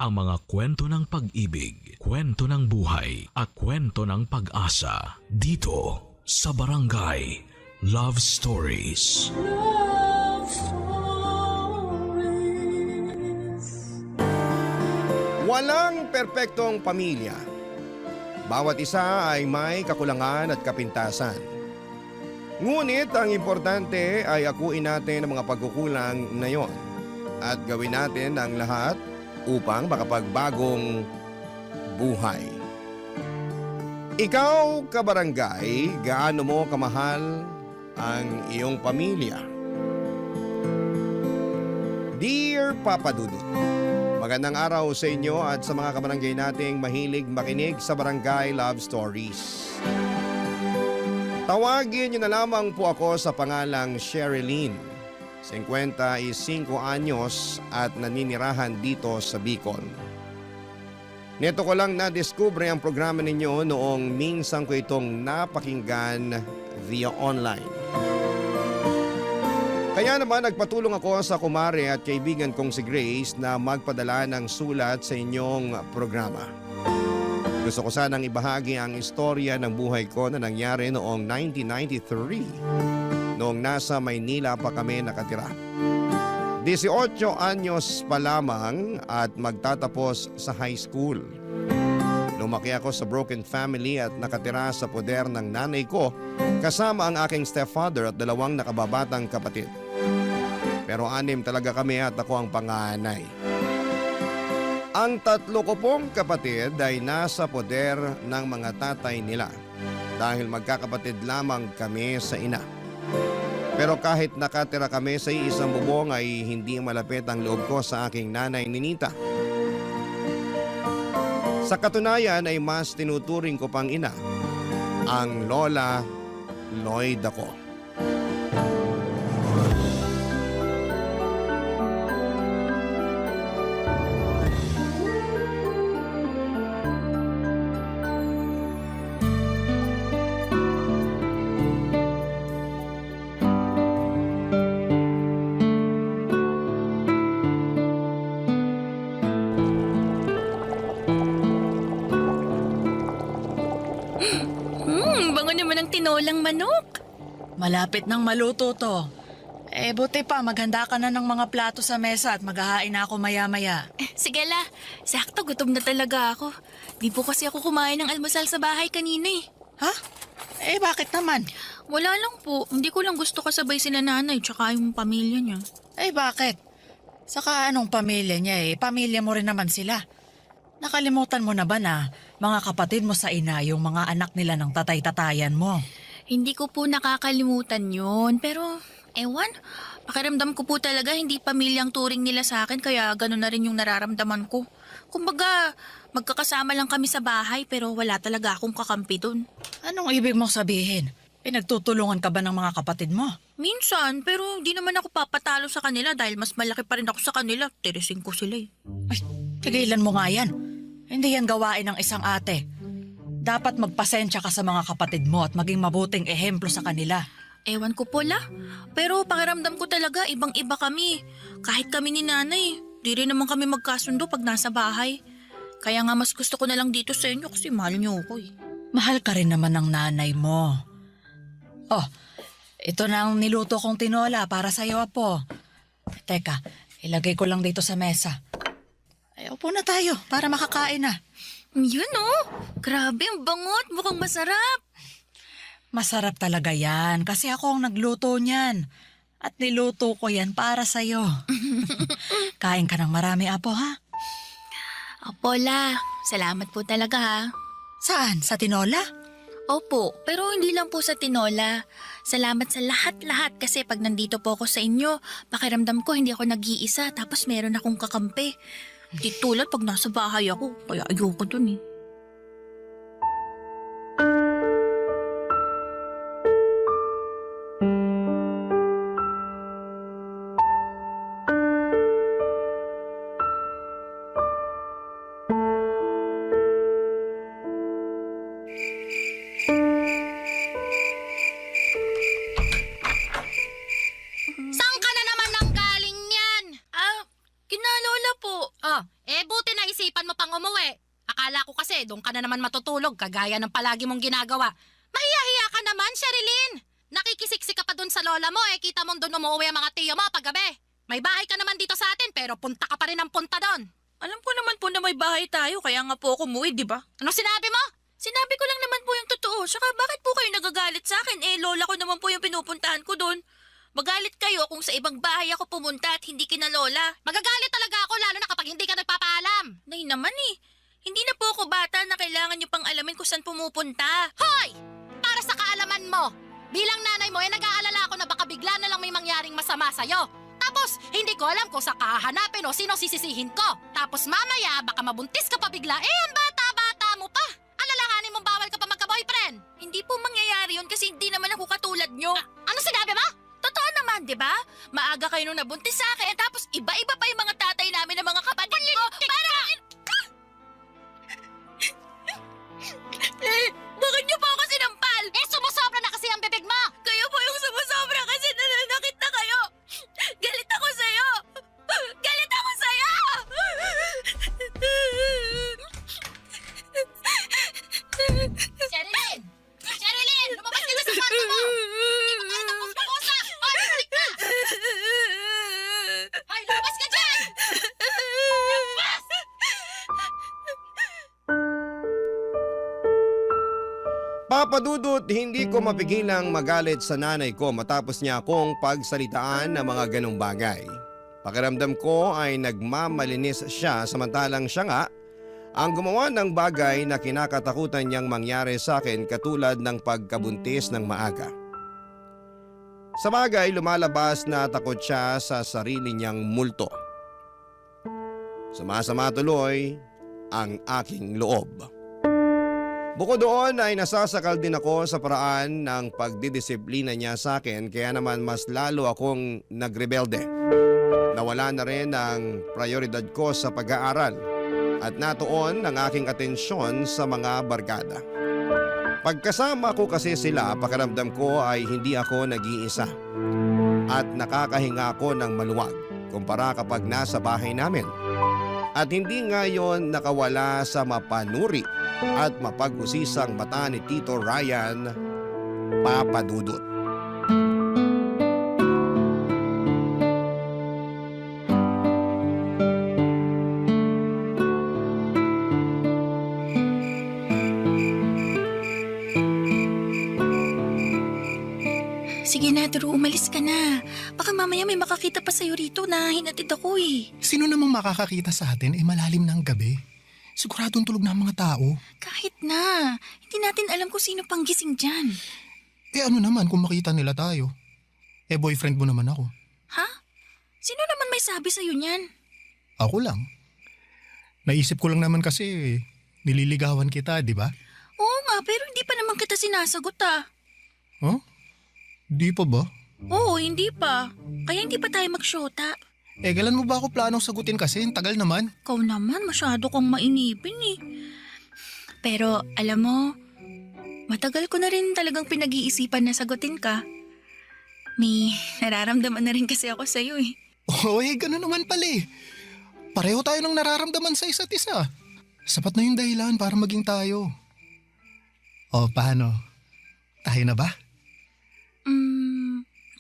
ang mga kwento ng pag-ibig, kwento ng buhay at kwento ng pag-asa dito sa Barangay Love Stories. Love Stories. Walang perpektong pamilya. Bawat isa ay may kakulangan at kapintasan. Ngunit ang importante ay akuin natin ang mga pagkukulang na yon at gawin natin ang lahat upang makapagbagong buhay. Ikaw, kabarangay, gaano mo kamahal ang iyong pamilya? Dear Papa Dudut, magandang araw sa inyo at sa mga kabarangay nating mahilig makinig sa Barangay Love Stories. Tawagin niyo na lamang po ako sa pangalang Sherilyn, 55 anyos at naninirahan dito sa Bicol. Neto ko lang na-discover ang programa ninyo noong minsan ko itong napakinggan via online. Kaya naman nagpatulong ako sa kumare at kaibigan kong si Grace na magpadala ng sulat sa inyong programa. Gusto ko sanang ibahagi ang istorya ng buhay ko na nangyari noong 1993 noong nasa Maynila pa kami nakatira. 18 anyos pa lamang at magtatapos sa high school. Lumaki ako sa broken family at nakatira sa poder ng nanay ko kasama ang aking stepfather at 2 nakababatang kapatid. Pero 6 talaga kami at ako ang panganay. Ang 3 ko pong kapatid ay nasa poder ng mga tatay nila dahil magkakapatid lamang kami sa ina. Pero kahit nakatira kami sa isang bubong ay hindi malapit ang loob ko sa aking nanay Ninita. Sa katunayan ay mas tinuturing ko pang ina, ang Lola Lloyd ako. Bango naman ng tinolang manok. Malapit nang maluto to. Buti pa, maghanda ka na ng mga plato sa mesa at maghahain na ako maya-maya. Sige la, sakto gutom na talaga ako. Di po kasi ako kumain ng almusal sa bahay kanina eh. Ha? Bakit naman? Wala lang po, hindi ko lang gusto kasabay sila nanay tsaka yung pamilya niya. Bakit? Saka anong pamilya niya pamilya mo rin naman sila. Nakalimutan mo na ba na mga kapatid mo sa ina yung mga anak nila ng tatay-tatayan mo? Hindi ko po nakakalimutan yun, pero ewan, pakiramdam ko po talaga hindi pamilyang turing nila sa akin kaya gano'n na rin yung nararamdaman ko. Kumbaga, magkakasama lang kami sa bahay pero wala talaga akong kakampi dun. Anong ibig mong sabihin? Pinagtutulungan ka ba ng mga kapatid mo? Minsan, pero di naman ako papatalo sa kanila dahil mas malaki pa rin ako sa kanila. Teresing ko sila eh. Ay, tigilan mo nga yan. Hindi yan gawain ng isang ate. Dapat magpasensya ka sa mga kapatid mo at maging mabuting ehemplo sa kanila. Ewan ko po la. Pero pakiramdam ko talaga ibang-iba kami. Kahit kami ni nanay, di rin naman kami magkasundo pag nasa bahay. Kaya nga mas gusto ko na lang dito sa inyo kasi mahal niyo ako eh. Mahal ka rin naman ng nanay mo. Oh, ito na ang niluto kong tinola para sa'yo, Apo. Teka, ilagay ko lang dito sa mesa. Upo na tayo para makakain na. Yun oh, grabe ang bangot, mukhang masarap. Masarap talaga yan kasi ako ang nagluto niyan. At niluto ko yan para sa'yo. Kain ka ng marami, Apo, ha? Opo la, salamat po talaga ha. Saan? Sa tinola? Opo, pero hindi lang po sa tinola. Salamat sa lahat-lahat kasi pag nandito po ako sa inyo, pakiramdam ko hindi ako nag-iisa tapos meron akong kakampi. Di tulad pag nasa bahay ako, kaya ayoko dun eh. naisipan mo pang umuwi? Akala ko kasi doon ka na naman matutulog kagaya ng palagi mong ginagawa. Mahiya-hiya ka naman, Sherilyn. Nakikisiksik ka pa doon sa lola mo kita mong doon umuwi ang mga tiyo mo paggabi. May bahay ka naman dito sa atin pero punta ka pa rin ng punta doon. Alam ko naman po na may bahay tayo, kaya nga po ako umuwi, di ba? Ano sinabi mo? Sinabi ko lang naman po yung totoo. Saka bakit po kayo nagagalit sa akin? Lola ko naman po yung pinupuntahan ko doon. Magalit kayo kung sa ibang bahay ako pumunta at hindi kina lola. Magagalit talaga ako lalo na kapag hindi ka nagpapaalam. Nay naman Hindi na po ako bata na kailangan niyo pang alamin kung saan pumupunta. Hoy! Para sa kaalaman mo, bilang nanay mo nag-aalala ako na baka bigla na lang may mangyaring masama sa'yo. Tapos, hindi ko alam kung sa kahanapin o sino sisisihin ko. Tapos mamaya, baka mabuntis ka pa bigla. Ang bata-bata mo pa. Alalahanin mong bawal ka pa magka-boyfriend. Hindi po mangyayari yun kasi hindi naman ako katulad niyo. Ano sinabi mo? Totoo naman, di ba? Maaga kayo nung nabuntis sa akin tapos iba-iba pa yung mga tatay namin ng mga kapatid ko. Bakit niyo po ako sinampal? Sumusobra na kasi ang bibig mo. Kayo po yung sumusobra kasi nananakit na kayo. Galit ako sa'yo. Galit ako sa'yo! Sherilyn! Sherilyn! Lumabas ka na sa kwarto mo! Hindi ko kayo tapos mag-usap! Hoy, balik ka! Hoy, lumabas ka dyan! Lumabas! Papa Dudut, hindi ko mapigilang magalit sa nanay ko matapos niya akong pagsalitaan ng mga ganong bagay. Pakiramdam ko ay nagmamalinis siya samantalang siya nga ang gumawa ng bagay na kinakatakutan niyang mangyari sa akin katulad ng pagkabuntis ng maaga. Sa bagay, lumalabas na takot siya sa sarili niyang multo. Sumasama tuloy ang aking loob. Bukod doon ay nasasakal din ako sa paraan ng pagdidisiplina niya sa akin kaya naman mas lalo akong nagrebelde. Nawala na rin ang prioridad ko sa pag-aaral at natuon ang aking atensyon sa mga barkada. Pagkasama ko kasi sila, pakiramdam ko ay hindi ako nag-iisa at nakakahinga ako ng maluwag kumpara kapag nasa bahay namin. At hindi ngayon nakawala sa mapanuri at mapag-usisang mata ni Tito Ryan, Papa Dudut. Sige na, Drew, umalis ka na. Baka mamaya may makakita pa sa'yo rito na hinatid ako Sino namang makakakita sa atin malalim ng gabi? Siguradong tulog na ang mga tao. Kahit na. Hindi natin alam kung sino pang gising dyan. Ano naman kung makita nila tayo? Boyfriend mo naman ako. Ha? Sino naman may sabi sa'yo niyan? Ako lang. Naisip ko lang naman kasi nililigawan kita, di ba? Oo nga, pero hindi pa naman kita sinasagot Huh? Di pa ba? Oo, hindi pa. Kaya hindi pa tayo magsyota. Kailan mo ba ako planong sagutin kasi? Tagal naman. Ikaw naman, masyado kang mainipin Pero alam mo, matagal ko na rin talagang pinag-iisipan na sagutin ka. May nararamdaman na rin kasi ako sa'yo Ganun naman pala Pareho tayo ng nararamdaman sa isa't isa. Sapat na yung dahilan para maging tayo. Paano? Tayo na ba?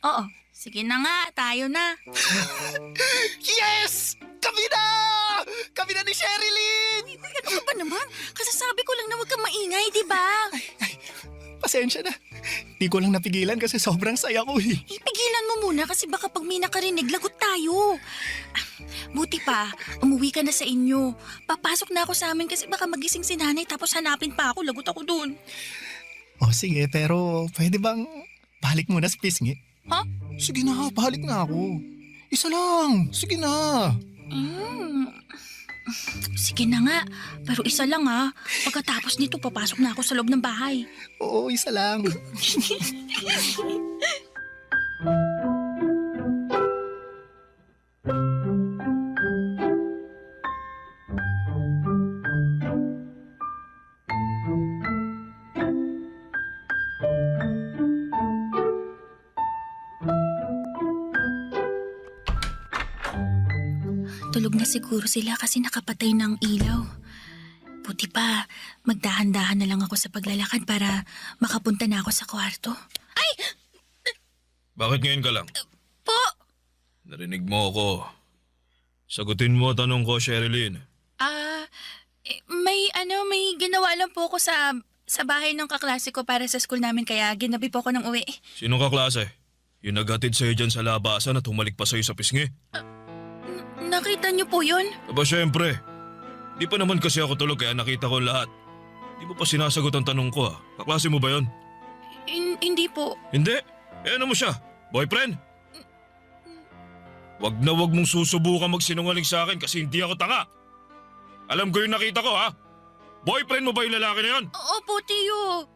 Oo. Sige na nga, tayo na. Yes! Kami na! Kami na ni Sherilyn! Ano ba naman? Kasasabi ko lang na huwag kang maingay, di ba? Pasensya na. Di ko lang napigilan kasi sobrang saya ko Ipigilan mo muna kasi baka pag may nakarinig, lagot tayo. Buti pa, umuwi ka na sa inyo. Papasok na ako sa amin kasi baka magising si nanay tapos hanapin pa ako, lagot ako dun. Sige, pero pwede bang balik muna sa pisngi? Ha? Sige na, balik na ako. Isa lang, sige na. Sige na nga, pero isa lang Pagkatapos nito, papasok na ako sa loob ng bahay. Oo, isa lang. tulog na siguro sila kasi nakapatay ng ilaw. Buti pa, magdahan-dahan na lang ako sa paglalakad para makapunta na ako sa kwarto. Bakit ngayon ka lang? Po! Narinig mo ako. Sagutin mo tanong ko, Sherilyn. May ginawa lang po ako sa bahay ng kaklase ko para sa school namin kaya ginabi po ako ng uwi. Sinong kaklase? Yung naghatid sa'yo dyan sa labasan at humalik pa sa'yo sa pisngi? Nakita niyo po yun? Aba syempre. Di pa naman kasi ako tulog kaya nakita ko lahat. Di mo pa sinasagot ang tanong ko. Kaklase mo ba yon? Hindi po. Hindi? Eh ano mo siya? Boyfriend? Wag na wag mong susubukan magsinungaling sa akin kasi hindi ako tanga. Alam ko yung nakita ko ha? Boyfriend mo ba yung lalaki na yon? Opo, Tiyo.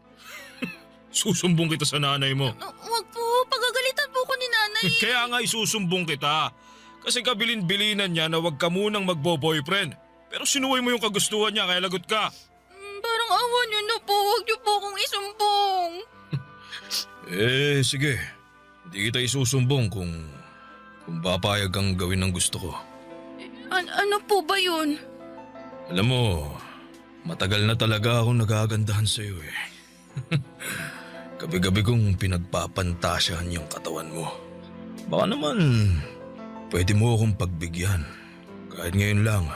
Susumbong kita sa nanay mo. Wag po, pagagalitan po ko ni nanay. Kaya nga isusumbong kita. Kasi kabilin-bilinan niya na wag ka munang magbo-boyfriend. Pero sinuway mo yung kagustuhan niya kaya lagot ka. Parang awa niyo na po, wag niyo po akong isumbong. Eh sige, hindi kita isusumbong kung papayag kang gawin ng gusto ko. Ano po ba yun? Alam mo, matagal na talaga akong nagagandahan sa'yo eh. Gabi-gabi kong pinagpapantasyahan yung katawan mo. Baka naman, pwede mo akong pagbigyan. Kahit ngayon lang,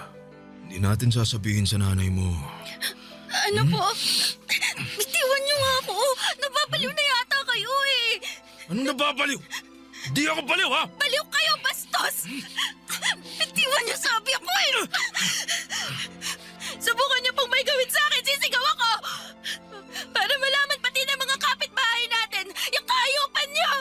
hindi natin sasabihin sa nanay mo. Ano po? Bitiwan niyo nga ako. Nababaliw na yata kayo eh. Anong nababaliw? Di ako baliw ha? Baliw kayo, bastos! Bitiwan niyo sabi ako eh. Subukan niyo pong may gawin sa akin, sisigaw ako. Para malaman pati ng mga kapitbahay natin yung kaayupan niyo.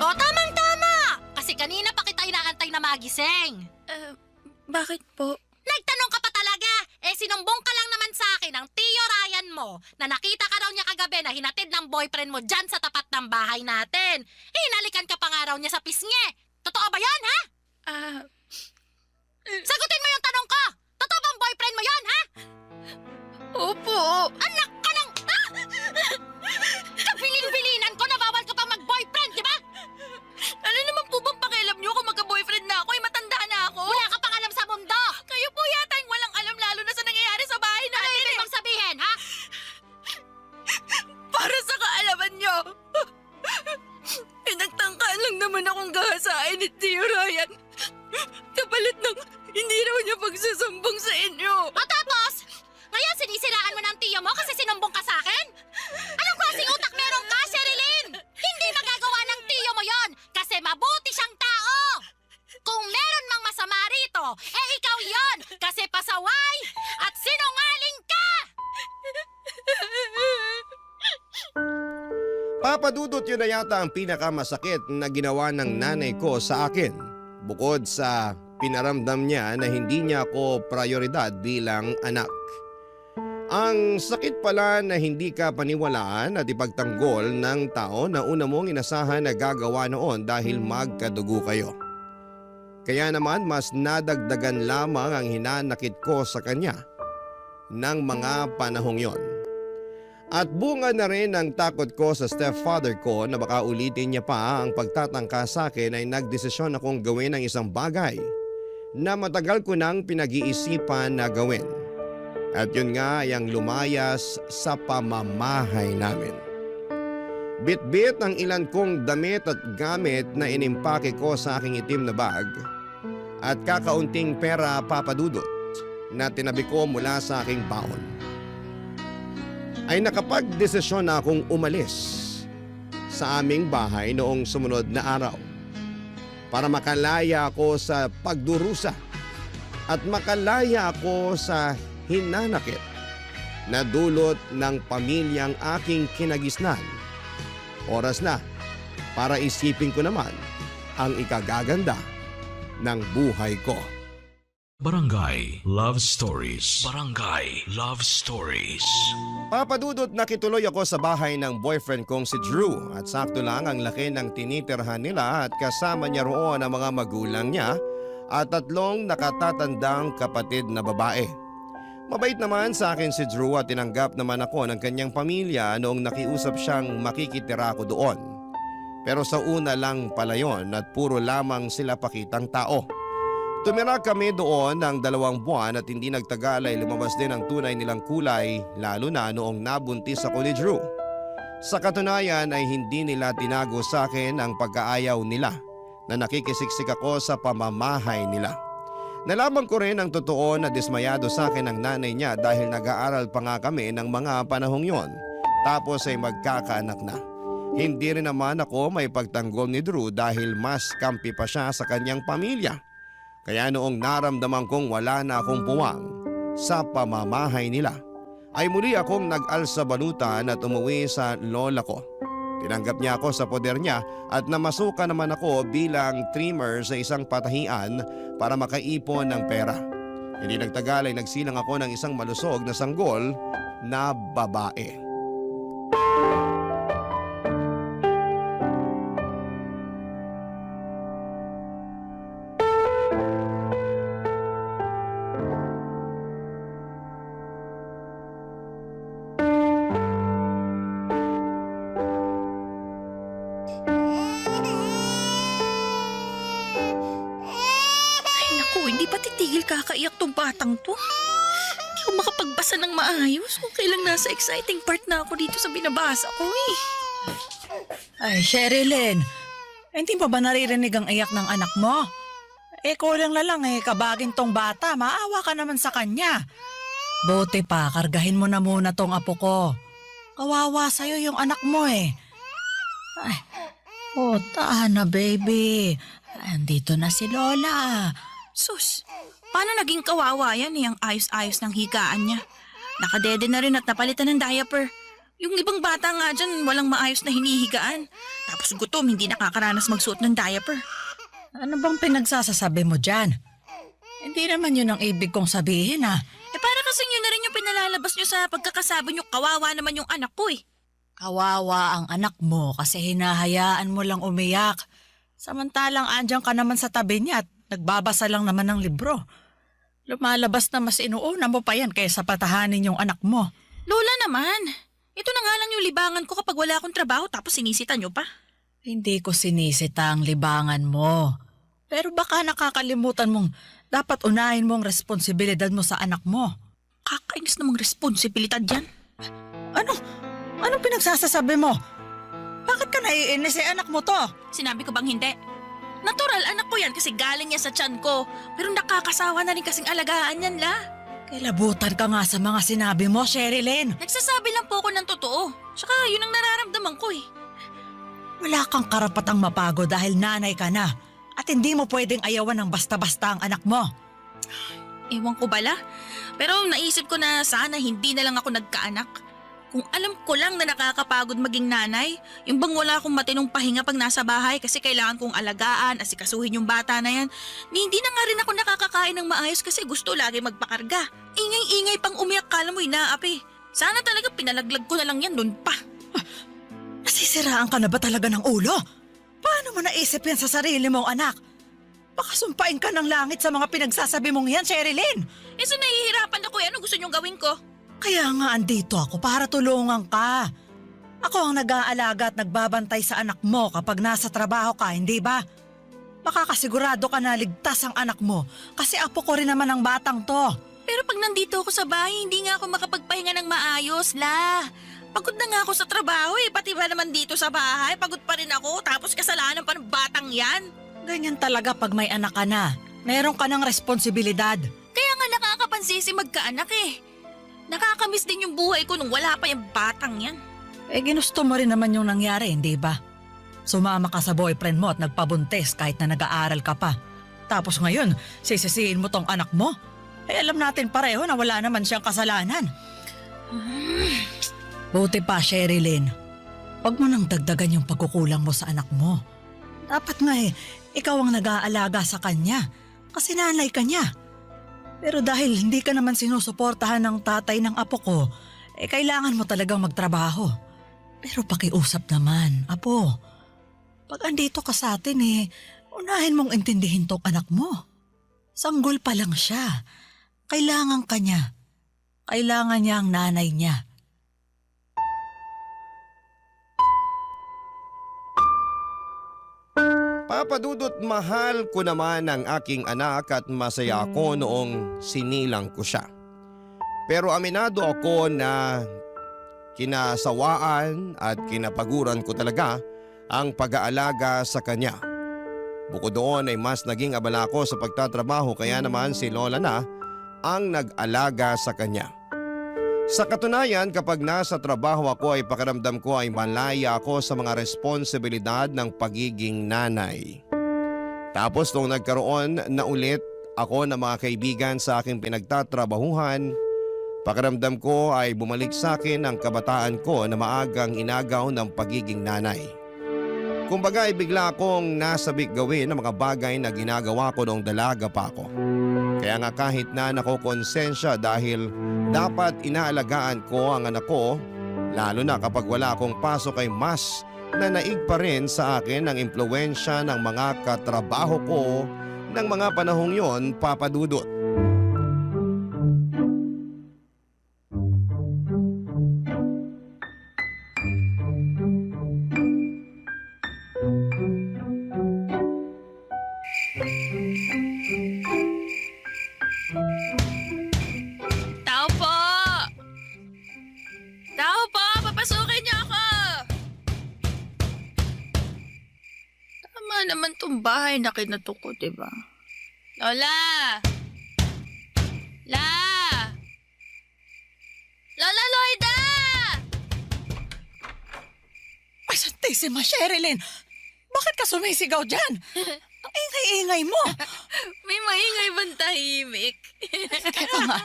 O, tamang-tama! Kasi kanina pa kita inaantay na magising. Bakit po? Nagtanong ka pa talaga! Eh, sinumbong ka lang naman sa akin ang Tio Ryan mo na nakita ka raw niya kagabi na hinatid ng boyfriend mo dyan sa tapat ng bahay natin. Hinalikan ka pa nga raw niya sa pisngi. Totoo ba yan, ha? Sagutin mo yung tanong ko! Totoo bang boyfriend mo yan, ha? Opo. Anak ka ng... Kabilin-bilinan ko na bawal ka pa mag-boyfriend, di ba? Ano naman po bang pakialam niyo kung magka-boyfriend na ako? Matanda na ako. Wala ka pang alam sa mundo! Kayo po yata yung walang alam lalo na sa nangyayari sa bahay Ano natin. ibig mong sabihin, ha? Para sa kaalaman niyo. Pinagtangkaan lang naman akong gahasain ni Tio Ryan. Kapalit ng hindi raw niya pagsusumbong sa inyo. O tapos, ngayon sinisiraan mo ng tiyo mo kasi sinumbong ka sa akin? Anong klaseng utak meron ka, Sherilyn? Hindi magagawa ng tiyo mo yon kasi mabuti siyang tao. Kung meron mang masama rito, eh ikaw yon kasi pasaway at sinungaling ka! Papadudot yun na yata ang pinakamasakit na ginawa ng nanay ko sa akin. Bukod sa pinaramdam niya na hindi niya ako prioridad bilang anak. Ang sakit pala na hindi ka paniwalaan at ipagtanggol ng tao na una mong inasahan na gagawa noon dahil magkadugo kayo. Kaya naman mas nadagdagan lamang ang hinanakit ko sa kanya ng mga panahong yon. At bunga na rin ang takot ko sa stepfather ko na baka ulitin niya pa ang pagtatangka sa akin ay nagdesisyon akong gawin ang isang bagay na matagal ko nang pinag-iisipan na gawin. At yun nga ay ang lumayas sa pamamahay namin. Bit-bit ang ilan kong damit at gamit na inimpake ko sa aking itim na bag at kakaunting pera papadudot na tinabi ko mula sa aking baon. Ay nakapag-desisyon na akong umalis sa aming bahay noong sumunod na araw para makalaya ako sa pagdurusa at makalaya ako sa hinanakit na dulot ng pamilyang aking kinagisnan. Oras na para isipin ko naman ang ikagaganda ng buhay ko. Barangay Love Stories. Barangay Love Stories. Papadudot nakituloy ako sa bahay ng boyfriend kong si Drew at sakto lang ang laki ng tinitirhan nila at kasama niya roon ang mga magulang niya at 3 nakatatandang kapatid na babae. Mabait naman sa akin si Drew at tinanggap naman ako ng kanyang pamilya noong nakiusap siyang makikitira ko doon. Pero sa una lang pala yon at puro lamang sila pakitang tao. Tumira kami doon ng 2 buwan at hindi nagtagal ay lumabas din ang tunay nilang kulay lalo na noong nabuntis ako ni Drew. Sa katunayan ay hindi nila tinago sa akin ang pagkaayaw nila na nakikisiksik ako sa pamamahay nila. Nalaman ko rin ang totoo na dismayado sa akin ang nanay niya dahil nag-aaral pa nga kami ng mga panahong yon. Tapos ay magkakaanak na. Hindi rin naman ako may pagtanggol ni Drew dahil mas kampi pa siya sa kanyang pamilya. Kaya noong naramdaman kong wala na akong puwang sa pamamahay nila, ay muli akong nag-alsa balutan at umuwi sa lola ko. Tinanggap niya ako sa poder niya at namasukan naman ako bilang trimmer sa isang patahian para makaipon ng pera. Hindi nagtagal ay nagsilang ako ng isang malusog na sanggol na babae. Hindi pa titigil kakaiyak tong batang to. Hindi ko makapagbasa ng maayos kung kailang nasa exciting part na ako dito sa binabasa ko eh. Ay, Sherilyn, hindi mo ba naririnig ang iyak ng anak mo? Kulang na lang kabagin tong bata, maawa ka naman sa kanya. Buti pa, kargahin mo na muna tong apo ko. Kawawa sa'yo yung anak mo Ay, na baby. Andito na si Lola. Sus, paano naging kawawa yan ang ayos-ayos ng higaan niya? Nakadede na rin at napalitan ng diaper. Yung ibang bata nga dyan walang maayos na hinihigaan. Tapos gutom, hindi nakakaranas magsuot ng diaper. Ano bang pinagsasasabi mo dyan? Hindi naman yun ang ibig kong sabihin Para kasing yun na rin yung pinalalabas nyo sa pagkakasabi nyo, kawawa naman yung anak ko Kawawa ang anak mo kasi hinahayaan mo lang umiyak. Samantalang andyan ka naman sa tabi niya at nagbabasa lang naman ng libro. Lumalabas na mas inuuna mo pa yan kaysa patahanin yung anak mo. Lola naman, ito na nga lang yung libangan ko kapag wala akong trabaho tapos sinisita nyo pa. Hindi ko sinisita ang libangan mo. Pero baka nakakalimutan mong dapat unahin mo ang responsibilidad mo sa anak mo. Kakainis namang responsibilidad yan. Anong pinagsasasabi mo? Bakit ka naiinis anak mo to? Sinabi ko bang hindi? Natural, anak ko yan kasi galing niya sa tiyan ko. Pero nakakasawa na rin kasing alagaan yan la. Kailabutan ka nga sa mga sinabi mo, Sherilyn. Nagsasabi lang po ako ng totoo. Tsaka yun ang nararamdaman ko Wala kang karapatang mapago dahil nanay ka na. At hindi mo pwedeng ayawan ng basta-basta ang anak mo. Ewan ko bala. Pero naisip ko na sana hindi na lang ako nagkaanak. Kung alam ko lang na nakakapagod maging nanay, yung bang wala akong matinong pahinga pag nasa bahay kasi kailangan kong alagaan, asikasuhin yung bata na yan. Hindi na nga rin ako nakakakain ng maayos kasi gusto lagi magpakarga. Ingay-ingay pang umiyak, kala mo inaapi. Sana talaga pinalaglag ko na lang yan doon pa. Nasisiraan ka na ba talaga ng ulo? Paano mo naisip yan sa sarili mong anak? Baka sumpain ka ng langit sa mga pinagsasabi mong yan, Sherilyn. So nahihirapan ako ano gusto niyong gawin ko? Kaya nga andito ako para tulungan ka. Ako ang nag-aalaga at nagbabantay sa anak mo kapag nasa trabaho ka, hindi ba? Makakasigurado ka na ligtas ang anak mo kasi apo ko rin naman ang batang to. Pero pag nandito ako sa bahay, hindi nga ako makapagpahinga ng maayos, la. Pagod na nga ako sa trabaho pati ba naman dito sa bahay, pagod pa rin ako tapos kasalanan pa ng batang yan. Ganyan talaga pag may anak ka na. Meron ka ng responsibilidad. Kaya nga nakakapansisi magkaanak Nakakamiss din yung buhay ko nung wala pa yung batang yan. Ginusto mo rin naman yung nangyari, hindi ba? Sumama ka sa boyfriend mo at nagpabuntis kahit na nag-aaral ka pa. Tapos ngayon, sisisihin mo tong anak mo? Alam natin pareho na wala naman siyang kasalanan. Buti pa, Sherilyn. Huwag mo nang dagdagan yung pagkukulang mo sa anak mo. Dapat nga ikaw ang nag-aalaga sa kanya kasi nanay ka niya. Pero dahil hindi ka naman sinusuportahan ng tatay ng apo ko, kailangan mo talagang magtrabaho. Pero pakiusap naman, apo. Pag andito ka sa atin unahin mong intindihin tong anak mo. Sanggol pa lang siya. Kailangan ka niya. Kailangan niya ang nanay niya. Papa Dudut, mahal ko naman ang aking anak at masaya ako noong sinilang ko siya. Pero aminado ako na kinasawaan at kinapaguran ko talaga ang pag-aalaga sa kanya. Bukod doon ay mas naging abala ko sa pagtatrabaho kaya naman si Lola na ang nag-alaga sa kanya. Sa katunayan, kapag nasa trabaho ako ay pakiramdam ko ay malaya ako sa mga responsibilidad ng pagiging nanay. Tapos nung nagkaroon na ulit ako ng mga kaibigan sa aking pinagtatrabahuhan, pakiramdam ko ay bumalik sa akin ang kabataan ko na maagang inagaw ng pagiging nanay. Kumbaga ay bigla akong nasabik gawin ng mga bagay na ginagawa ko noong dalaga pa ako. Kaya nga kahit na nakokonsensya dahil dapat inaalagaan ko ang anak ko, lalo na kapag wala akong pasok ay mas nanaig pa rin sa akin ang impluwensya ng mga katrabaho ko ng mga panahong yon, Papa Dudut. Tao po! Tao po! Papasukin niyo ako! Tama naman tong bahay na kinatok ko, diba? Lola! La! Lola Loida! Ay, Santissima Sherilyn! Bakit ka sumisigaw dyan? Ang ingay-ingay mo! May maingay bang tahimik? Kaya nga,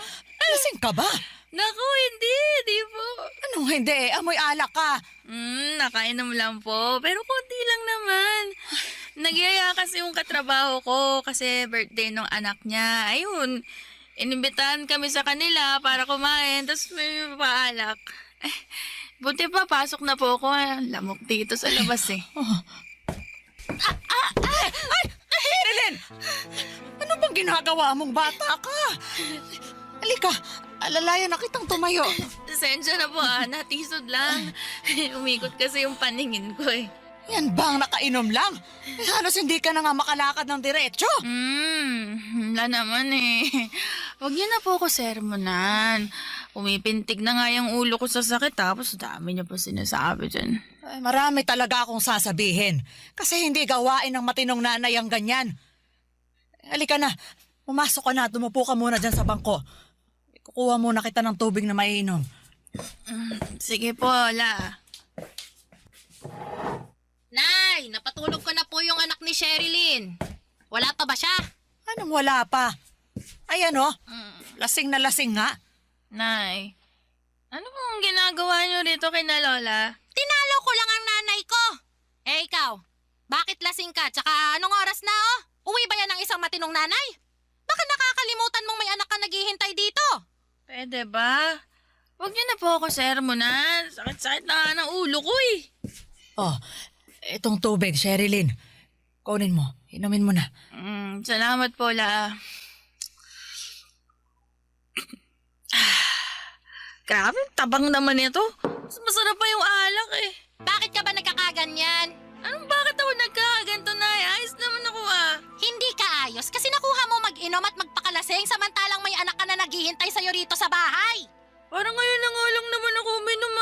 lasing ka ba? Naku, hindi. Di po. Anong hindi? Amoy alak ka. Nakainom lang po. Pero konti lang naman. Nagyaya kasi yung katrabaho ko kasi birthday ng anak niya. Ayun, inimbitahan kami sa kanila para kumain. Tapos may paalak. Buti pa, pasok na po ako. Lamok dito sa labas eh. Sherilyn! Ano bang ginagawa mong bata ka? Halika, alalayan na kitang tumayo. Pasensya na po natisod lang. Umikot kasi yung paningin ko eh. Yan ba ang nakainom lang? Halos hindi ka na nga makalakad ng diretso. Wala naman eh. Huwag niyo na po ako sermonan. Umipintig na nga yung ulo ko sa sakit tapos dami niya pa sinasabi dyan. Ay, marami talaga akong sasabihin. Kasi hindi gawain ng matinong nanay ang ganyan. Halika na, pumasok ka na, tumupo ka muna dyan sa bangko. Kukuha muna kita ng tubig na maiinom. Sige po, La. Nay, napatulog ko na po yung anak ni Sherilyn. Wala pa ba siya? Anong wala pa? Ay ano, lasing na lasing nga. Nay, ano pong ginagawa niyo rito kay na Lola? Tinalo ko lang ang nanay ko. Eh ikaw, bakit lasing ka? Tsaka anong oras na Uwi ba yan ng isang matinong nanay? Baka nakakalimutan mong may anak ka naghihintay dito. Pwede ba? Huwag niyo na po ako sermonan. Sakit-sakit na ng ulo ko eh. Oh, itong tubig, Sherilyn. Kunin mo, inumin mo na. Salamat po, La. Grabe, tabang naman ito. Mas masarap pa yung alak eh. Bakit ka ba nagkakaganyan? Anong bakit ako nagkakaganto na? Ayos naman ako Hindi ka ayos kasi nakuha mo mag-inom at magpakalasing samantalang may anak ka na naghihintay sa'yo rito sa bahay. Parang ngayon na nga lang naman ako uminom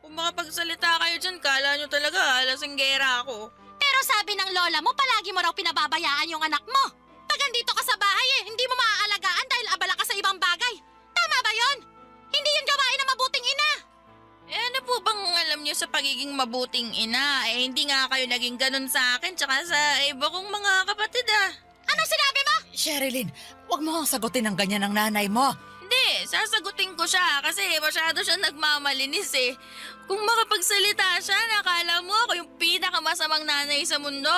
Kung makapagsalita kayo dyan, kala nyo talaga lasinggera ako. Pero sabi ng lola mo, palagi mo raw pinababayaan yung anak mo. Pag andito ka sa bahay hindi mo maaalagaan dahil abala ka sa ibang bagay. Tama ba yon? Hindi yun gawain ng mabuting ina. Ano po bang alam nyo sa pagiging mabuting ina? Hindi nga kayo naging ganun sa akin tsaka sa iba kong mga kapatid Anong sinabi mo? Sherilyn, huwag mo kang sagutin ng ganyan ng nanay mo. Hindi, sasagutin ko siya kasi masyado siya nagmamalinis eh. Kung makapagsalita siya, nakala mo ako yung pinakamasamang nanay sa mundo.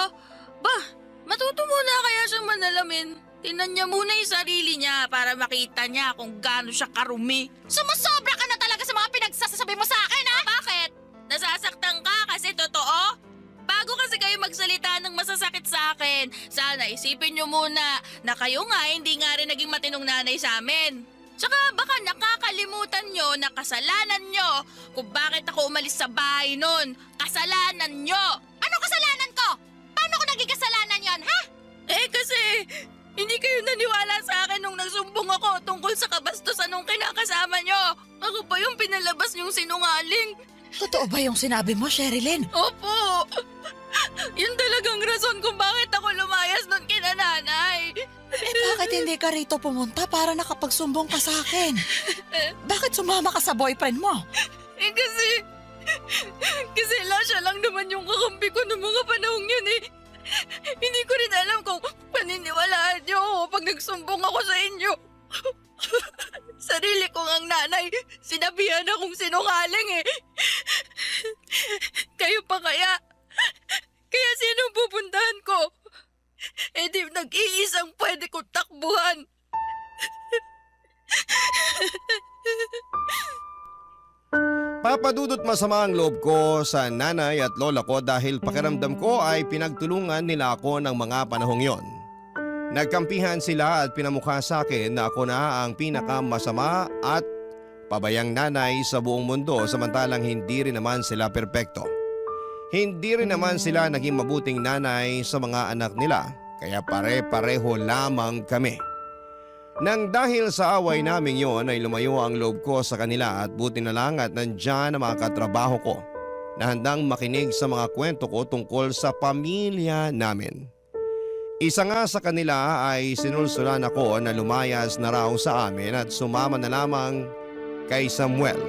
Bah, matuto muna kaya siyang manalamin. Tinan niya muna yung sarili niya para makita niya kung gaano siya karumi. Sumusobra ka na talaga sa mga pinagsasabi mo sa akin, ha? Bakit? Nasasaktan ka kasi totoo? Bago kasi kayo magsalita ng masasakit sa akin, sana isipin niyo muna na kayo nga hindi nga rin naging matinong nanay sa amin. Tsaka baka nakakalimutan niyo na kasalanan niyo kung bakit ako umalis sa bahay nun. Kasalanan niyo! Ano kasalanan ko? Paano ko naging kasalanan yon, ha? Kasi hindi kayo naniwala sa akin nung nagsumbong ako tungkol sa kabastusan nung kinakasama niyo. Ako pa yung pinalabas niyong sinungaling. Totoo ba yung sinabi mo, Sherilyn? Opo! Yun talagang rason kung bakit ako lumayas nun kina nanay. Bakit hindi ka rito pumunta para nakapagsumbong ka sa akin? Bakit sumama ka sa boyfriend mo? Kasi siya lang naman yung kakampi ko noong mga panahong yun eh. Hindi ko rin alam kung paniniwalaan niyo ako pag nagsumbong ako sa inyo. Sarili ko ngang nanay, sinabihan akong sinungaling eh. Kayo pa kaya? Kaya sinong pupuntahan ko? Di nag-iisang pwede kong takbuhan. Papadudot masama ang loob ko sa nanay at lola ko dahil pakiramdam ko ay pinagtulungan nila ako ng mga panahong yon. Nagkampihan sila at pinamukha sa akin na ako na ang pinakamasama at pabayang nanay sa buong mundo samantalang hindi rin naman sila perpekto. Hindi rin naman sila naging mabuting nanay sa mga anak nila kaya pare-pareho lamang kami. Nang dahil sa away naming yon ay lumayo ang loob ko sa kanila at buti na lang at nandyan ang mga katrabaho ko na handang makinig sa mga kwento ko tungkol sa pamilya namin. Isa nga sa kanila ay sinulsulan ako na lumayas na raw sa amin at sumama na lamang kay Samuel.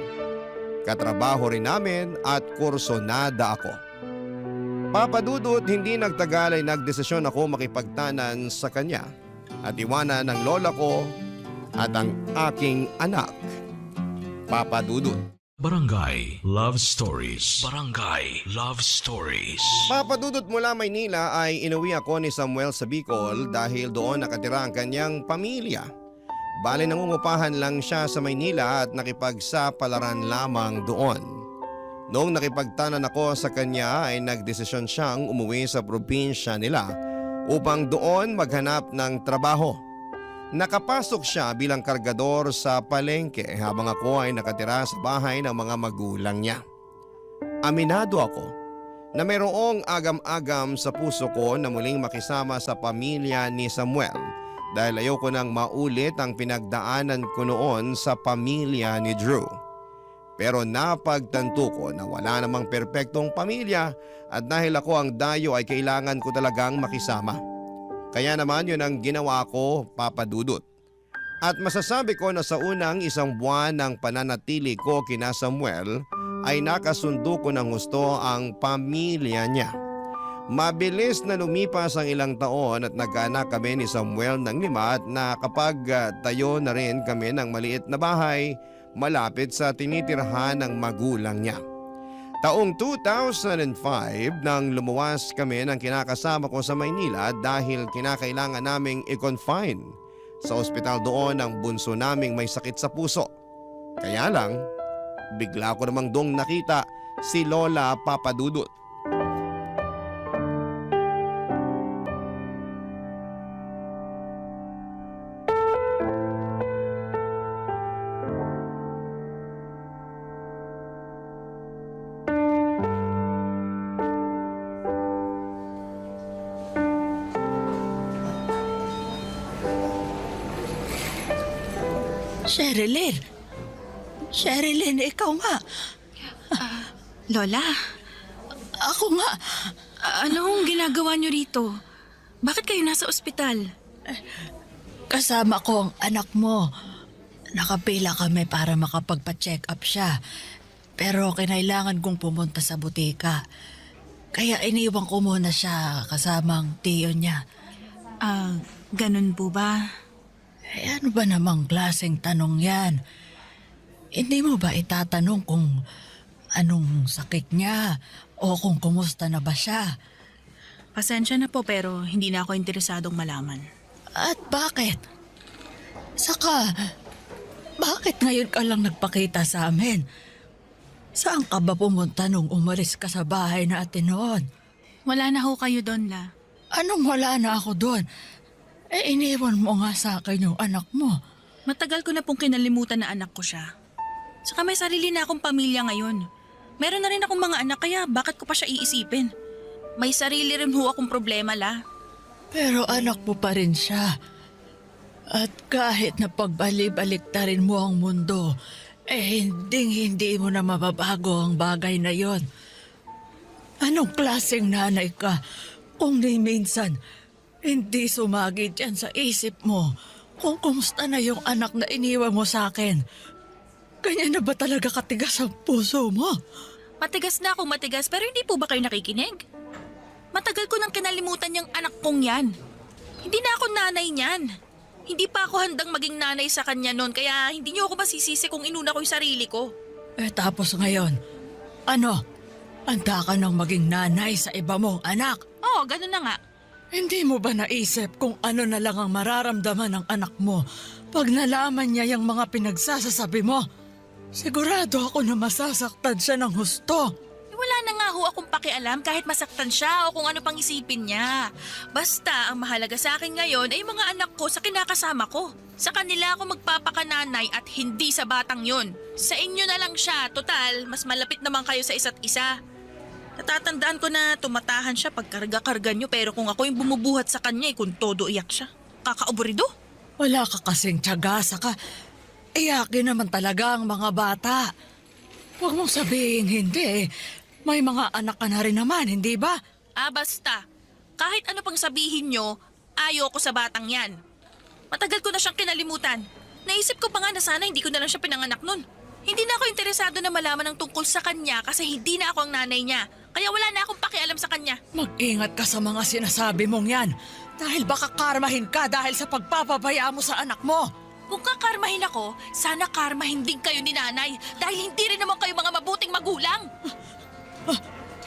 Katrabaho rin namin at kursonada ako. Papadudot, hindi nagtagal ay nagdesisyon ako makipagtanan sa kanya at iwanan ng lola ko at ang aking anak. Papadudot. Barangay Love Stories. Barangay Love Stories. Papadudot mula Maynila ay inuwi ako ni Samuel sa Bicol dahil doon nakatira ang kanyang pamilya. Bale nangungupahan lang siya sa Maynila at nakipagsapalaran lamang doon. Noong nakipagtanan ako sa kanya ay nagdesisyon siyang umuwi sa probinsya nila upang doon maghanap ng trabaho. Nakapasok siya bilang kargador sa palengke habang ako ay nakatira sa bahay ng mga magulang niya. Aminado ako na mayroong agam-agam sa puso ko na muling makisama sa pamilya ni Samuel dahil ayoko nang maulit ang pinagdaanan ko noon sa pamilya ni Drew. Pero napagtanto ko na wala namang perpektong pamilya at dahil ako ang dayo ay kailangan ko talagang makisama. Kaya naman yun ang ginawa ko, Papadudot. At masasabi ko na sa unang isang buwan ng pananatili ko kina Samuel ay nakasundo ko ng gusto ang pamilya niya. Mabilis na lumipas ang ilang taon at nagkaanak kami ni Samuel ng 5 at nakapagtayo na rin kami ng maliit na bahay malapit sa tinitirhan ng magulang niya. Taong 2005 nang lumuwas kami ng kinakasama ko sa Maynila dahil kinakailangan naming i-confine sa ospital doon ang bunso naming may sakit sa puso. Kaya lang, bigla ko namang dong nakita si Lola Papadudot. Sherilyn! Sherilyn, ikaw nga. Lola, Ako nga. anong ginagawa niyo rito? Bakit kayo nasa ospital? Kasama ko ang anak mo. Nakapila kami para makapagpa-check up siya. Pero kinailangan kong pumunta sa butika. Kaya iniwan ko muna siya kasamang tiyo niya. Ganun po ba? Ano ba namang klaseng tanong yan? Hindi mo ba itatanong kung anong sakit niya o kung kumusta na ba siya? Pasensya na po pero hindi na ako interesadong malaman. At bakit? Saka, bakit ngayon ka lang nagpakita sa amin? Saan ka ba pumunta nung umalis ka sa bahay natin noon? Wala na ho kayo doon, La. Anong wala na ako doon? Iniwan mo nga sa akin yung anak mo. Matagal ko na pong kinalimutan na anak ko siya. Saka may sarili na akong pamilya ngayon. Meron na rin akong mga anak kaya bakit ko pa siya iisipin? May sarili rin ho akong problema, La. Pero anak mo pa rin siya. At kahit na pagbalik-baliktarin mo ang mundo, hindi mo na mababago ang bagay na yon. Anong klaseng nanay ka kung di minsan hindi sumagi dyan sa isip mo kung kumusta na yung anak na iniwan mo sa akin? Ganyan na ba talaga katigas ang puso mo? Matigas na akong matigas pero hindi po ba kayo nakikinig? Matagal ko nang kinalimutan yung anak kong yan. Hindi na ako nanay niyan. Hindi pa ako handang maging nanay sa kanya noon kaya hindi niyo ako masisisi kung inuna ko yung sarili ko. Tapos ngayon, ano? Handa ka nang maging nanay sa iba mong anak? Oo, ganun na nga. Hindi mo ba naisip kung ano na lang ang mararamdaman ng anak mo pag nalaman niya yung mga pinagsasasabi mo? Sigurado ako na masasaktan siya ng husto. Wala na nga ho akong pakialam kahit masaktan siya o kung ano pang isipin niya. Basta ang mahalaga sa akin ngayon ay mga anak ko sa kinakasama ko. Sa kanila ako magpapakananay at hindi sa batang yon. Sa inyo na lang siya, total, mas malapit naman kayo sa isa't isa. Natatandaan ko na tumatahan siya pag karga-karga niyo pero kung ako yung bumubuhat sa kanya kung todo iyak siya. Kakauburido. Wala ka kasing tiyaga, saka iyakin naman talaga ang mga bata. Huwag mong sabihin hindi. May mga anak ka na rin naman, hindi ba? Basta. Kahit ano pang sabihin nyo, ayoko sa batang yan. Matagal ko na siyang kinalimutan. Naisip ko pa nga na sana hindi ko na lang siya pinanganak nun. Hindi na ako interesado na malaman ng tungkol sa kanya kasi hindi na ako ang nanay niya. Kaya wala na akong pakialam sa kanya. Mag-ingat ka sa mga sinasabi mong yan. Dahil baka karmahin ka dahil sa pagpapabaya mo sa anak mo. Kung kakarmahin ako, sana karmahin din kayo ni nanay dahil hindi rin naman kayo mga mabuting magulang.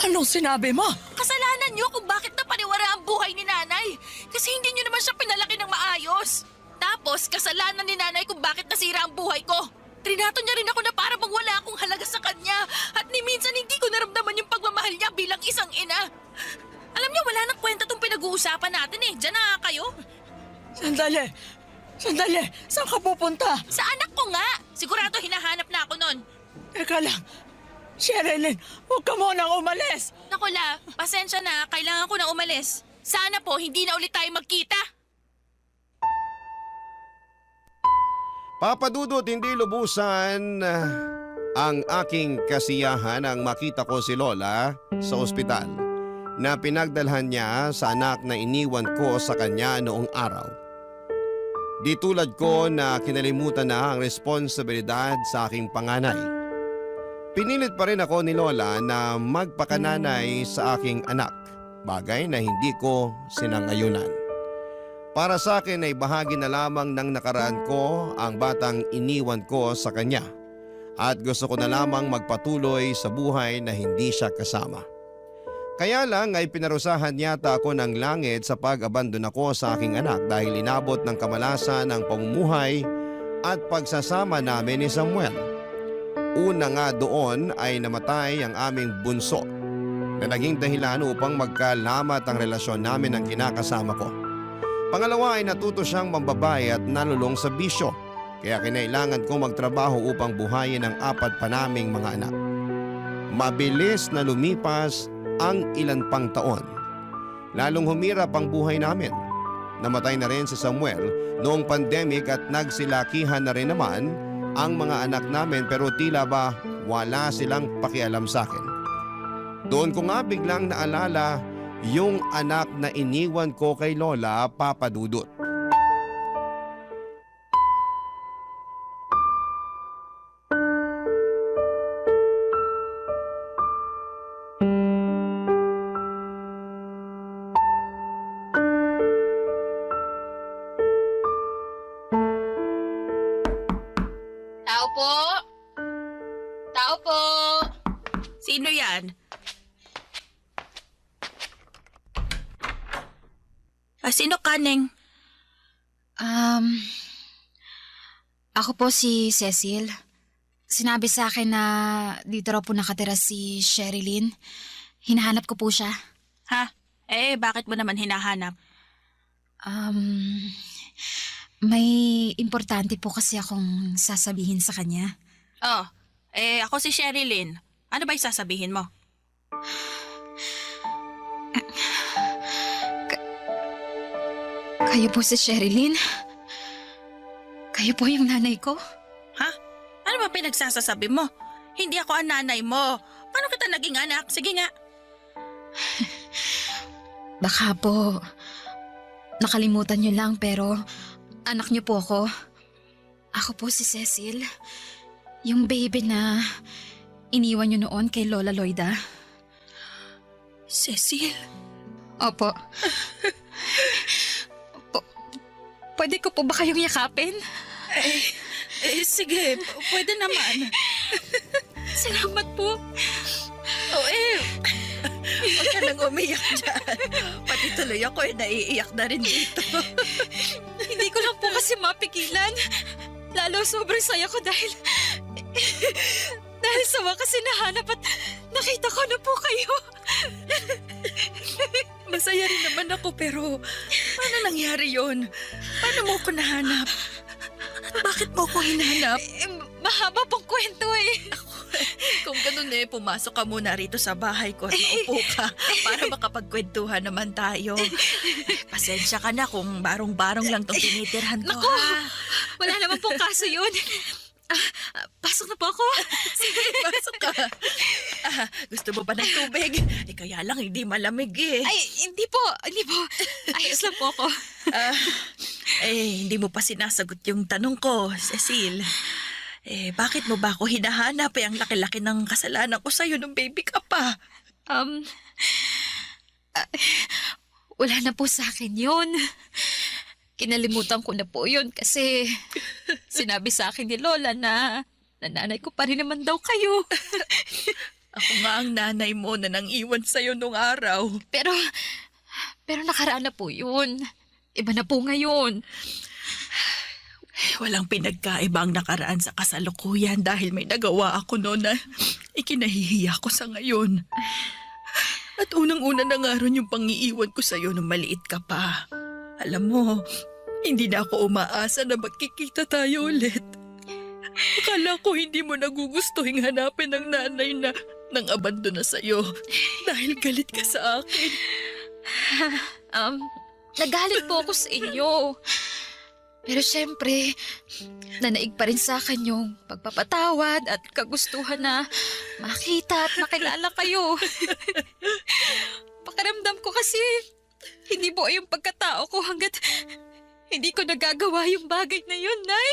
Anong sinabi mo? Kasalanan niyo kung bakit napaniwara ang buhay ni nanay. Kasi hindi niyo naman siya pinalaki ng maayos. Tapos, kasalanan ni nanay kung bakit nasira ang buhay ko. Trinato niya rin ako na para bang wala akong halaga sa kanya. At ni minsan hindi ko naramdaman yung pagmamahal niya bilang isang ina. Alam niyo, wala nang kwenta tong pinag-uusapan natin eh. Diyan na nga kayo. Sandali! Saan ka pupunta? Sa anak ko nga. Sigurado hinahanap na ako nun. Teka lang. Sherilyn, huwag ka munang umalis. Naku La, pasensya na. Kailangan ko na umalis. Sana po hindi na ulit tayo magkita. Papadudot, hindi lubusan ang aking kasiyahan ang makita ko si Lola sa ospital na pinagdalhan niya sa anak na iniwan ko sa kanya noong araw. Di tulad ko na kinalimutan na ang responsibilidad sa aking panganay. Pinilit pa rin ako ni Lola na magpakananay sa aking anak, bagay na hindi ko sinangayunan. Para sa akin ay bahagi na lamang ng nakaraan ko ang batang iniwan ko sa kanya at gusto ko na lamang magpatuloy sa buhay na hindi siya kasama. Kaya lang ay pinarusahan yata ako ng langit sa pag-abandon ako sa aking anak dahil inabot ng kamalasan ng pamumuhay at pagsasama namin ni Samuel. Una nga doon ay namatay ang aming bunso na naging dahilan upang magkalamat ang relasyon namin ng kinakasama ko. Pangalawa ay natuto siyang mambabay at nalulong sa bisyo kaya kinailangan ko magtrabaho upang buhayin ang 4 pa naming mga anak. Mabilis na lumipas ang ilan pang taon. Lalong humirap ang buhay namin. Namatay na rin si Samuel noong pandemic at nagsilakihan na rin naman ang mga anak namin pero tila ba wala silang pakialam sa akin. Doon ko nga biglang naalala yung anak na iniwan ko kay Lola, Papa Dudut. Tao po? Tao po? Sino yan? Sino ka, Neng? Ako po si Cecil. Sinabi sa akin na dito raw po nakatira si Sherilyn. Hinahanap ko po siya. Ha? Bakit mo naman hinahanap? May importante po kasi akong sasabihin sa kanya. Oh, ako si Sherilyn. Ano ba sasabihin mo? Kayo po si Sherilyn? Kayo po yung nanay ko? Ha? Ano ba pinagsasasabi mo? Hindi ako ang nanay mo. Paano kita naging anak? Sige nga. Baka po nakalimutan niyo lang pero anak niyo po ako. Ako po si Cecil. Yung baby na iniwan niyo noon kay Lola Loida. Cecil? Opo. Pwede ko po ba kayong yakapin? Sige. Pwede naman. Salamat po. Huwag ka nang umiyak dyan. Pati tuloy ako naiiyak na rin dito. Hindi ko lang po kasi mapigilan. Lalo sobrang saya ko dahil sa wakas hinahanap at nakita ko na po kayo. Masaya rin naman ako pero paano nangyari yon? Paano mo ko nahanap? At bakit mo ko hinahanap? Mahaba pong kwento eh. Kung ganun pumasok ka muna rito sa bahay ko at maupo ka para makapagkwentuhan naman tayo. Pasensya ka na kung barong-barong lang tong tinitirhan ko. Naku, wala naman pong kaso yun. Pasok na po ako. Sige, pasok ka. Gusto mo ba ng tubig? Kaya lang hindi malamig Ay, hindi po. Ayos lang po ako. Hindi mo pa sinasagot yung tanong ko, Cecil. Bakit mo ba ako hinahanap? Ang laki-laki ng kasalanan ko sa'yo nung baby ka pa. Wala na po sa akin yun. Kinalimutan ko na po yun kasi sinabi sa akin ni Lola na nanay ko pa rin naman daw kayo. Ako nga ang nanay mo na nang iwan sa'yo nung araw. Pero nakaraan na po yun. Iba na po ngayon. Walang pinagkaiba ang nakaraan sa kasalukuyan dahil may nagawa ako noon na ikinahihiya ko sa ngayon. At unang-una na nga ron yung pangiiwan ko sa'yo nung maliit ka pa. Alam mo, hindi na ako umaasa na magkikita tayo ulit. Akala ko hindi mo nagugustuhin hanapin ang nanay na nang abandona sa'yo dahil galit ka sa akin. Nagalit po ako sa inyo. Pero syempre, nanaig pa rin sa akin yung pagpapatawad at kagustuhan na makita at makilala kayo. Pakiramdam ko kasi hindi buo yung pagkatao ko hanggat hindi ko nagagawa yung bagay na yun, Nay.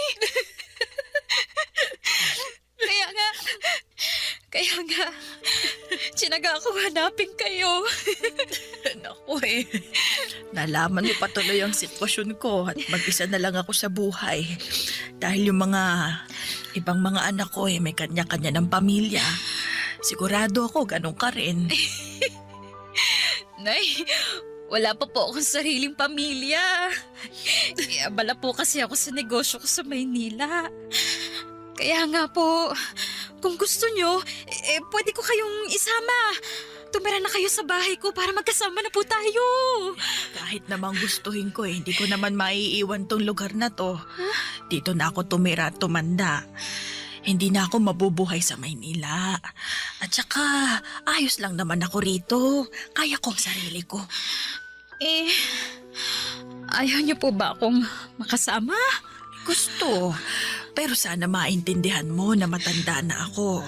Kaya nga, tsinaga ako hanapin kayo. Naku nalaman mo pa tuloy ang sitwasyon ko at mag-isa na lang ako sa buhay. Dahil yung mga ibang mga anak ko may kanya-kanya ng pamilya. Sigurado ako ganun ka rin. Nay, wala pa po akong sariling pamilya. Abala po kasi ako sa negosyo ko sa Maynila. Kaya nga po, kung gusto nyo, pwede ko kayong isama. Tumira na kayo sa bahay ko para magkasama na po tayo. Kahit namang gustuhin ko hindi ko naman maiiwan tong lugar na to. Dito na ako tumira at tumanda. Hindi na ako mabubuhay sa Maynila. At saka, ayos lang naman ako rito. Kaya ko ang sarili ko. Ayaw niyo po ba akong makasama? Gusto. Pero sana maintindihan mo na matanda na ako.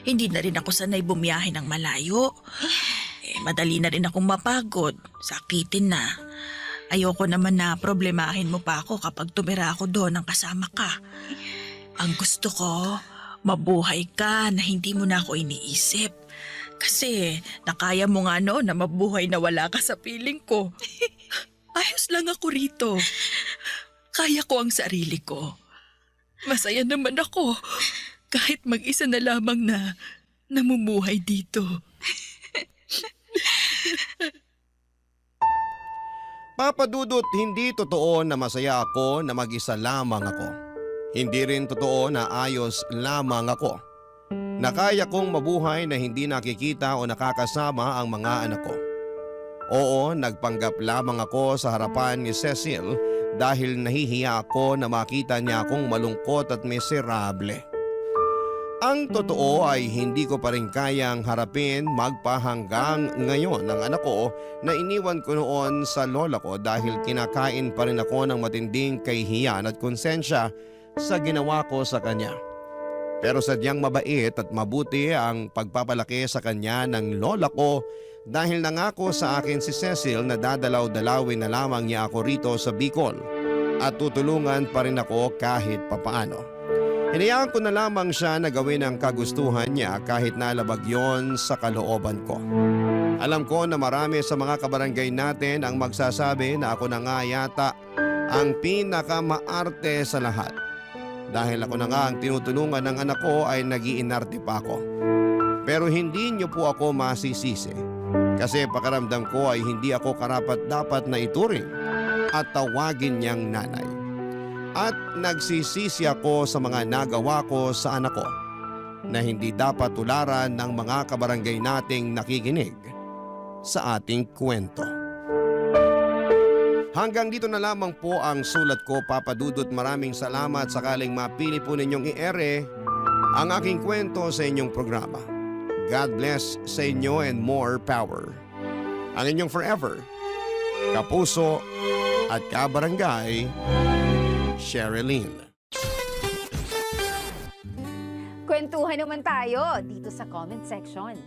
Hindi na rin ako sanay bumiyahe ng malayo. Madali na rin akong mapagod. Sakitin na. Ayoko naman na problemahin mo pa ako kapag tumira ako doon ang kasama ka. Ang gusto ko, mabuhay ka na hindi mo na ako iniisip. Kasi nakaya mo nga noon na mabuhay na wala ka sa piling ko. Ayos lang ako rito. Kaya ko ang sarili ko. Masaya naman ako kahit mag-isa na lamang na namumuhay dito. Papa Dudut, hindi totoo na masaya ako na mag-isa lamang ako. Hindi rin totoo na ayos lamang ako. Na kaya kong mabuhay na hindi nakikita o nakakasama ang mga anak ko. Oo, nagpanggap lamang ako sa harapan ni Cecil dahil nahihiya ako na makita niya akong malungkot at miserable. Ang totoo ay hindi ko pa rin kayang harapin magpahanggang ngayon ang anak ko na iniwan ko noon sa lola ko dahil kinakain pa rin ako ng matinding kahihiyan at konsensya sa ginawa ko sa kanya. Pero sadyang mabait at mabuti ang pagpapalaki sa kanya ng lola ko dahil nangako sa akin si Cecil na dadalaw-dalawin na lamang niya ako rito sa Bicol at tutulungan pa rin ako kahit papaano. Hinayaan ko na lamang siya na gawin ang kagustuhan niya kahit nalabag yon sa kalooban ko. Alam ko na marami sa mga kabarangay natin ang magsasabi na ako na nga yata ang pinakamaarte sa lahat. Dahil ako na nga ang tinutulungan ng anak ko ay nag-iinarte pa ako. Pero hindi niyo po ako masisisi kasi pakiramdam ko ay hindi ako karapat-dapat na ituring at tawagin niyang nanay. At nagsisisi ako sa mga nagawa ko sa anak ko na hindi dapat tularan ng mga kabarangay nating nakikinig sa ating kwento. Hanggang dito na lamang po ang sulat ko, Papa Dudut. Maraming salamat sakaling mapili po ninyong i-ere ang aking kwento sa inyong programa. God bless sa inyo and more power. Ang inyong forever, kapuso at kabarangay, Sherilyn. Kwentuhan naman tayo dito sa comment section.